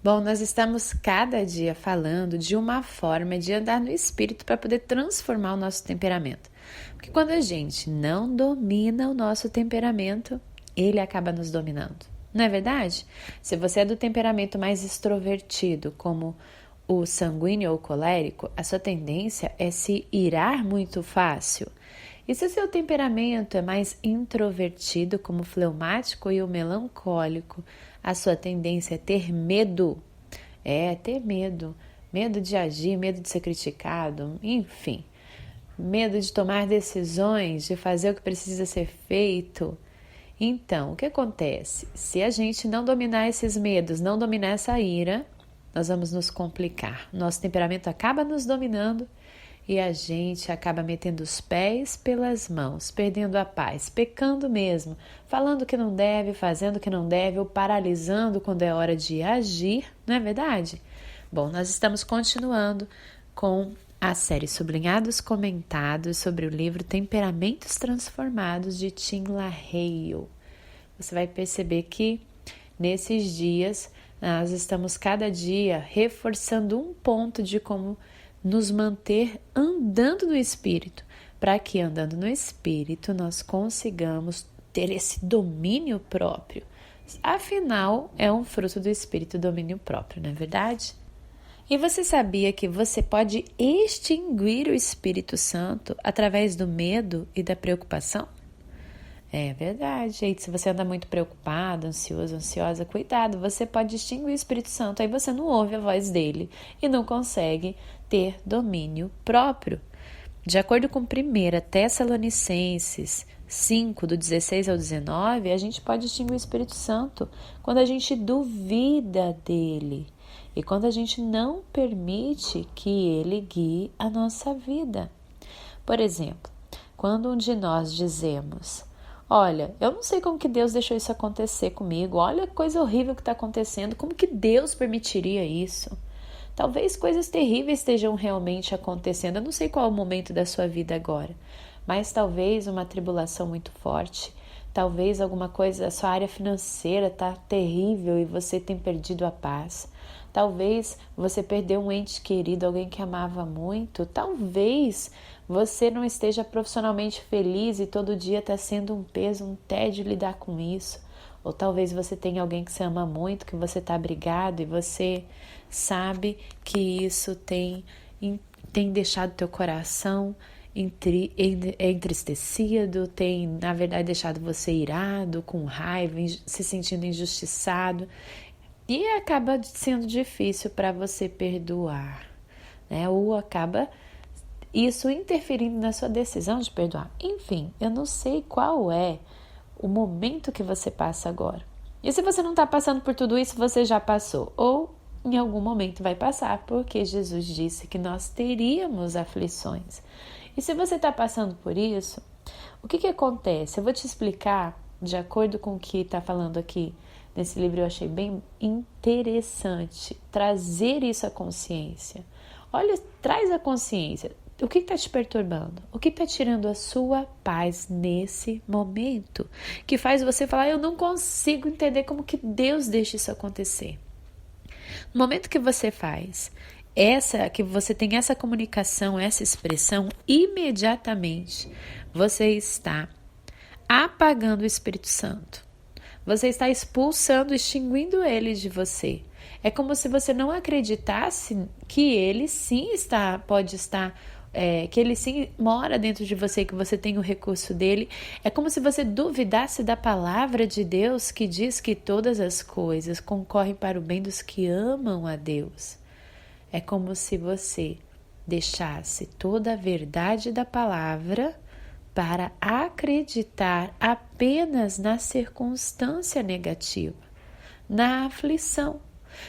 Bom, nós estamos cada dia falando de uma forma de andar no espírito para poder transformar o nosso temperamento. Porque quando a gente não domina o nosso temperamento, ele acaba nos dominando. Não é verdade? Se você é do temperamento mais extrovertido, como o sanguíneo ou colérico, a sua tendência é se irar muito fácil. E se o seu temperamento é mais introvertido, como o fleumático e o melancólico, a sua tendência é ter medo. Ter medo. Medo de agir, medo de ser criticado, enfim. Medo de tomar decisões, de fazer o que precisa ser feito. Então, o que acontece? Se a gente não dominar esses medos, não dominar essa ira, nós vamos nos complicar. Nosso temperamento acaba nos dominando e a gente acaba metendo os pés pelas mãos, perdendo a paz, pecando mesmo, falando o que não deve, fazendo o que não deve ou paralisando quando é hora de agir, não é verdade? Bom, nós estamos continuando com a série Sublinhados Comentados sobre o livro Temperamentos Transformados de Tim LaHaye. Você vai perceber que nesses dias nós estamos cada dia reforçando um ponto de como nos manter andando no Espírito, para que andando no Espírito nós consigamos ter esse domínio próprio. Afinal, é um fruto do Espírito, domínio próprio, não é verdade? E você sabia que você pode extinguir o Espírito Santo através do medo e da preocupação? É verdade, gente. Se você anda muito preocupado, ansioso, ansiosa, cuidado, você pode extinguir o Espírito Santo, aí você não ouve a voz dele e não consegue ter domínio próprio. De acordo com 1 Tessalonicenses 5, do 16 ao 19, a gente pode extinguir o Espírito Santo quando a gente duvida dele e quando a gente não permite que ele guie a nossa vida. Por exemplo, quando um de nós dizemos: olha, eu não sei como que Deus deixou isso acontecer comigo, olha a coisa horrível que está acontecendo, como que Deus permitiria isso? Talvez coisas terríveis estejam realmente acontecendo, eu não sei qual é o momento da sua vida agora, mas talvez uma tribulação muito forte, talvez alguma coisa, a sua área financeira está terrível e você tem perdido a paz. Talvez você perdeu um ente querido, alguém que amava muito. Talvez você não esteja profissionalmente feliz e todo dia está sendo um peso, um tédio lidar com isso. Ou talvez você tenha alguém que você ama muito, que você está abrigado e você sabe que isso tem deixado teu coração entristecido, tem, na verdade, deixado você irado, com raiva, se sentindo injustiçado. E acaba sendo difícil para você perdoar, né? Ou acaba isso interferindo na sua decisão de perdoar. Enfim, eu não sei qual é o momento que você passa agora. E se você não está passando por tudo isso, você já passou. Ou em algum momento vai passar, porque Jesus disse que nós teríamos aflições. E se você está passando por isso, o que acontece? Eu vou te explicar de acordo com o que está falando aqui. Nesse livro eu achei bem interessante trazer isso à consciência. Olha, traz a consciência. O que está te perturbando? O que está tirando a sua paz nesse momento? Que faz você falar, eu não consigo entender como que Deus deixa isso acontecer. No momento que você faz que você tem essa comunicação, essa expressão, imediatamente você está apagando o Espírito Santo. Você está expulsando, extinguindo ele de você. É como se você não acreditasse que ele sim pode estar, que ele sim mora dentro de você, que você tem o recurso dele. É como se você duvidasse da palavra de Deus que diz que todas as coisas concorrem para o bem dos que amam a Deus. É como se você deixasse toda a verdade da palavra para acreditar apenas na circunstância negativa, na aflição.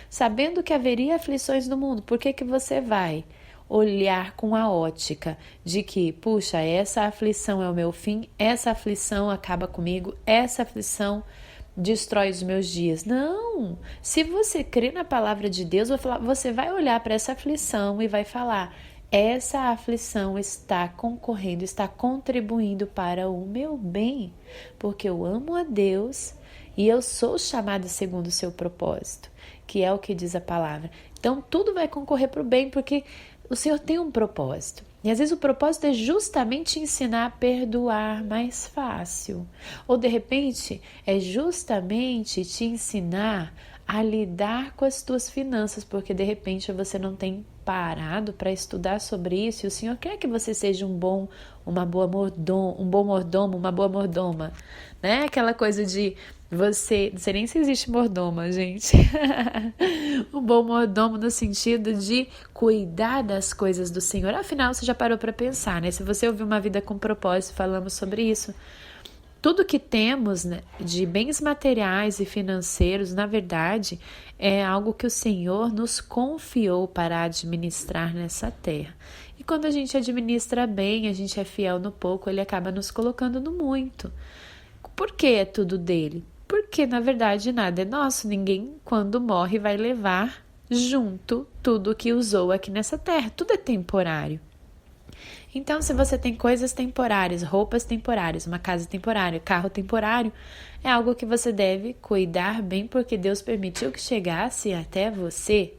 Sabendo que haveria aflições no mundo, por que você vai olhar com a ótica de que, puxa, essa aflição é o meu fim, essa aflição acaba comigo, essa aflição destrói os meus dias? Não! Se você crê na palavra de Deus, você vai olhar para essa aflição e vai falar: essa aflição está concorrendo, está contribuindo para o meu bem, porque eu amo a Deus E eu sou chamado segundo o seu propósito, que é o que diz a palavra. Então tudo vai concorrer para o bem, porque o Senhor tem um propósito. E às vezes o propósito é justamente ensinar a perdoar mais fácil. Ou de repente é justamente te ensinar a lidar com as tuas finanças, porque de repente você não tem parado para estudar sobre isso e o Senhor quer que você seja um bom mordomo, uma boa mordoma, né? Aquela coisa de você, não sei nem se existe mordoma, gente. Um bom mordomo no sentido de cuidar das coisas do Senhor. Afinal, você já parou para pensar, né? Se você ouviu Uma Vida com Propósito, falamos sobre isso. Tudo que temos, né, de bens materiais e financeiros, na verdade, é algo que o Senhor nos confiou para administrar nessa terra. E quando a gente administra bem, a gente é fiel no pouco, Ele acaba nos colocando no muito. Por que é tudo dele? Porque, na verdade, nada é nosso. Ninguém, quando morre, vai levar junto tudo que usou aqui nessa terra. Tudo é temporário. Então, se você tem coisas temporárias, roupas temporárias, uma casa temporária, carro temporário, é algo que você deve cuidar bem, porque Deus permitiu que chegasse até você.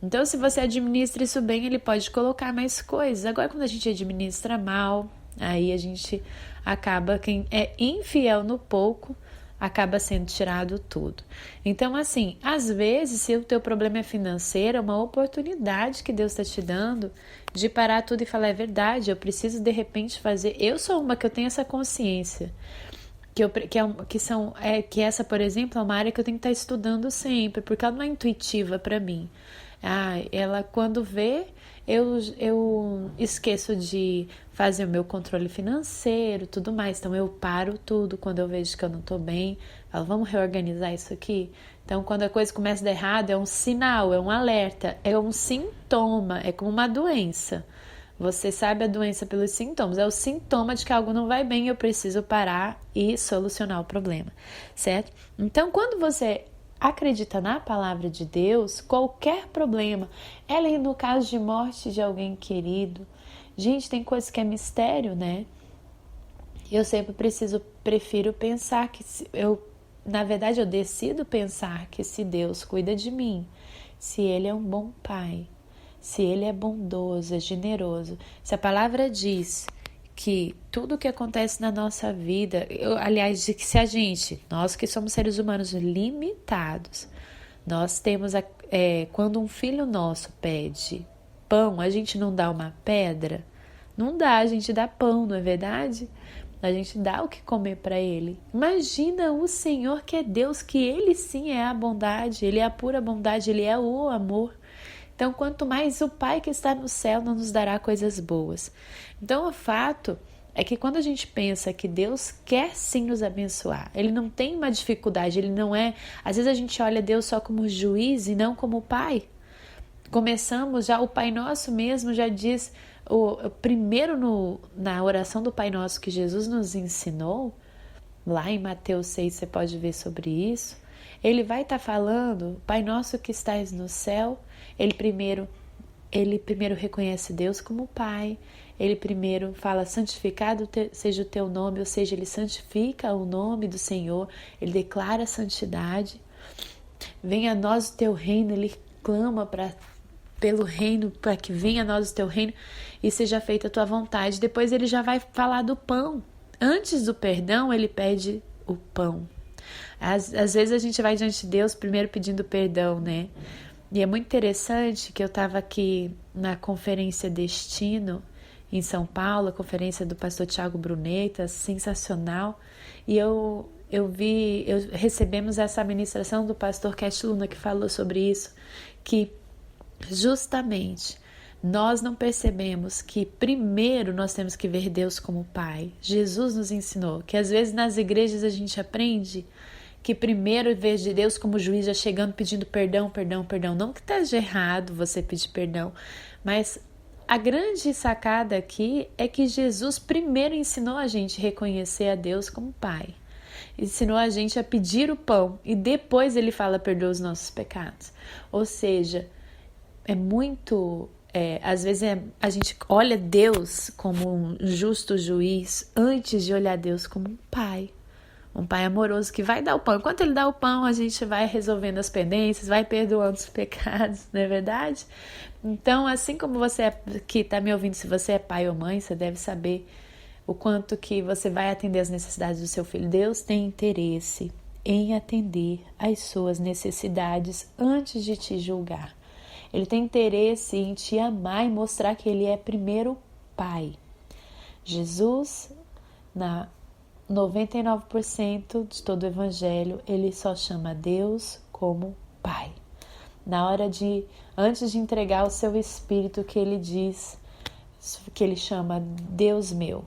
Então, se você administra isso bem, Ele pode colocar mais coisas. Agora, quando a gente administra mal, aí a gente acaba, quem é infiel no pouco, acaba sendo tirado tudo. Então, assim, às vezes, se o teu problema é financeiro, é uma oportunidade que Deus está te dando de parar tudo e falar, é verdade, eu preciso de repente fazer. Eu sou uma que eu tenho essa consciência. Que essa, por exemplo, é uma área que eu tenho que estar estudando sempre, porque ela não é intuitiva para mim. Ela, quando vê, eu esqueço de fazer o meu controle financeiro, tudo mais. Então, eu paro tudo quando eu vejo que eu não estou bem. Falo, vamos reorganizar isso aqui? Então, quando a coisa começa a dar errado, é um sinal, é um alerta, é um sintoma, é como uma doença. Você sabe a doença pelos sintomas, é o sintoma de que algo não vai bem e eu preciso parar e solucionar o problema, certo? Então, quando você acredita na palavra de Deus, qualquer problema, ela no caso de morte de alguém querido, gente, tem coisa que é mistério, né? Eu sempre prefiro pensar que na verdade eu decido pensar que se Deus cuida de mim, se Ele é um bom pai, se Ele é bondoso, é generoso, se a palavra diz que tudo o que acontece na nossa vida, aliás, de que se a gente, nós que somos seres humanos limitados, nós temos, quando um filho nosso pede pão, a gente não dá uma pedra? Não dá, a gente dá pão, não é verdade? A gente dá o que comer para ele. Imagina o Senhor que é Deus, que Ele sim é a bondade, Ele é a pura bondade, Ele é o amor. Então, quanto mais o Pai que está no céu não nos dará coisas boas. Então, o fato é que quando a gente pensa que Deus quer sim nos abençoar, Ele não tem uma dificuldade, Ele não é... Às vezes a gente olha Deus só como juiz e não como Pai. Começamos já, o Pai Nosso mesmo já diz, primeiro na oração do Pai Nosso que Jesus nos ensinou, lá em Mateus 6 você pode ver sobre isso, Ele vai estar falando, Pai Nosso que estás no céu, Ele primeiro reconhece Deus como Pai, Ele primeiro fala, santificado seja o teu nome, ou seja, Ele santifica o nome do Senhor, Ele declara a santidade, venha a nós o teu reino, Ele clama pelo reino, para que venha a nós o teu reino e seja feita a tua vontade. Depois Ele já vai falar do pão. Antes do perdão, Ele pede o pão. Às vezes a gente vai diante de Deus primeiro pedindo perdão, né? E é muito interessante que eu estava aqui na conferência Destino, em São Paulo, a conferência do pastor Tiago Bruneta, sensacional. E recebemos essa ministração do pastor Cash Luna, que falou sobre isso, que justamente nós não percebemos que primeiro nós temos que ver Deus como Pai. Jesus nos ensinou que às vezes nas igrejas a gente aprende que primeiro vejo Deus como juiz, já chegando pedindo perdão, perdão, perdão. Não que esteja errado você pedir perdão, mas a grande sacada aqui é que Jesus primeiro ensinou a gente a reconhecer a Deus como Pai. Ensinou a gente a pedir o pão e depois Ele fala, perdoa os nossos pecados. Ou seja, às vezes a gente olha Deus como um justo juiz antes de olhar Deus como um pai. Um pai amoroso que vai dar o pão. Enquanto ele dá o pão, a gente vai resolvendo as pendências, vai perdoando os pecados, não é verdade? Então, assim como você que está me ouvindo, se você é pai ou mãe, você deve saber o quanto que você vai atender as necessidades do seu filho. Deus tem interesse em atender às suas necessidades antes de te julgar. Ele tem interesse em te amar e mostrar que ele é primeiro pai. Jesus, na 99% de todo o evangelho, ele só chama Deus como pai. Antes de entregar o seu espírito, que ele diz, que ele chama Deus meu,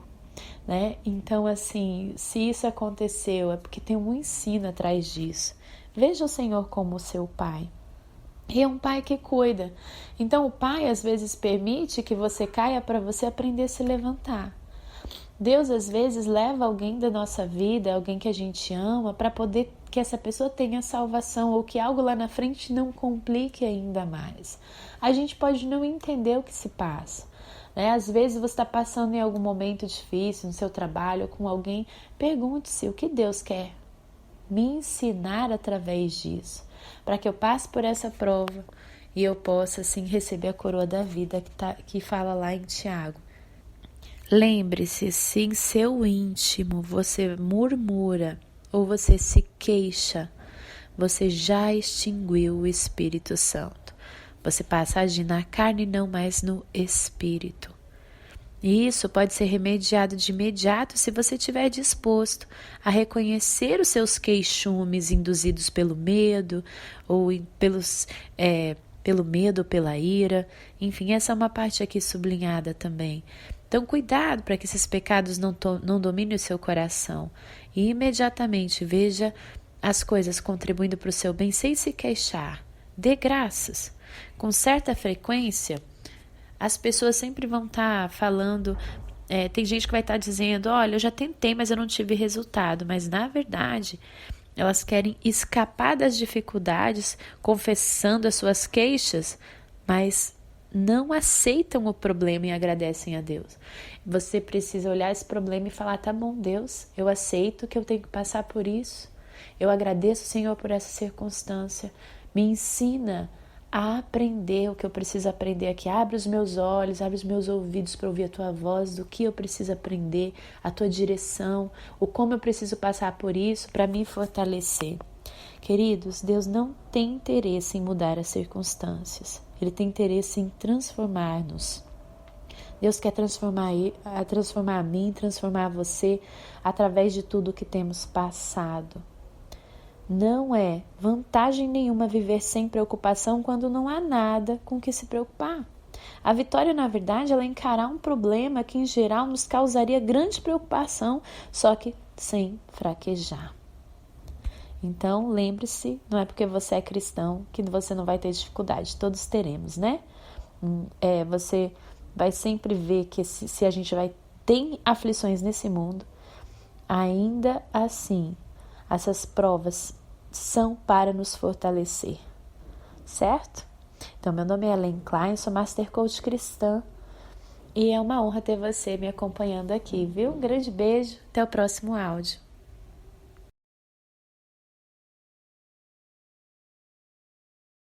né? Então, assim, se isso aconteceu, é porque tem um ensino atrás disso. Veja o Senhor como seu pai. E é um pai que cuida. Então, o pai às vezes permite que você caia para você aprender a se levantar. Deus às vezes leva alguém da nossa vida, alguém que a gente ama, para poder que essa pessoa tenha salvação ou que algo lá na frente não complique ainda mais. A gente pode não entender o que se passa, né? Às vezes você está passando em algum momento difícil no seu trabalho ou com alguém, pergunte-se o que Deus quer me ensinar através disso, para que eu passe por essa prova e eu possa assim receber a coroa da vida que fala lá em Tiago. Lembre-se, se em seu íntimo você murmura ou você se queixa, você já extinguiu o Espírito Santo. Você passa a agir na carne e não mais no Espírito. E isso pode ser remediado de imediato se você estiver disposto a reconhecer os seus queixumes induzidos pelo medo ou pelo medo ou pela ira. Enfim, essa é uma parte aqui sublinhada também. Então, cuidado para que esses pecados não dominem o seu coração. E imediatamente veja as coisas contribuindo para o seu bem sem se queixar. Dê graças. Com certa frequência, as pessoas sempre vão estar falando, tem gente que vai estar dizendo, olha, eu já tentei, mas eu não tive resultado. Mas, na verdade, elas querem escapar das dificuldades, confessando as suas queixas, mas não aceitam o problema e agradecem a Deus. Você precisa olhar esse problema e falar, tá bom, Deus, eu aceito que eu tenho que passar por isso. Eu agradeço, Senhor, por essa circunstância. Me ensina a aprender o que eu preciso aprender aqui. Abre os meus olhos, abre os meus ouvidos para ouvir a tua voz, do que eu preciso aprender, a tua direção, o como eu preciso passar por isso para me fortalecer. Queridos, Deus não tem interesse em mudar as circunstâncias. Ele tem interesse em transformar-nos. Deus quer transformar a mim, transformar você através de tudo que temos passado. Não é vantagem nenhuma viver sem preocupação quando não há nada com que se preocupar. A vitória, na verdade, ela é encarar um problema que, em geral, nos causaria grande preocupação, só que sem fraquejar. Então, lembre-se, não é porque você é cristão que você não vai ter dificuldade. Todos teremos, né? Você vai sempre ver que se a gente tem aflições nesse mundo, ainda assim, essas provas são para nos fortalecer, certo? Então, meu nome é Ellen Klein, sou Master Coach cristã e é uma honra ter você me acompanhando aqui, viu? Um grande beijo, até o próximo áudio.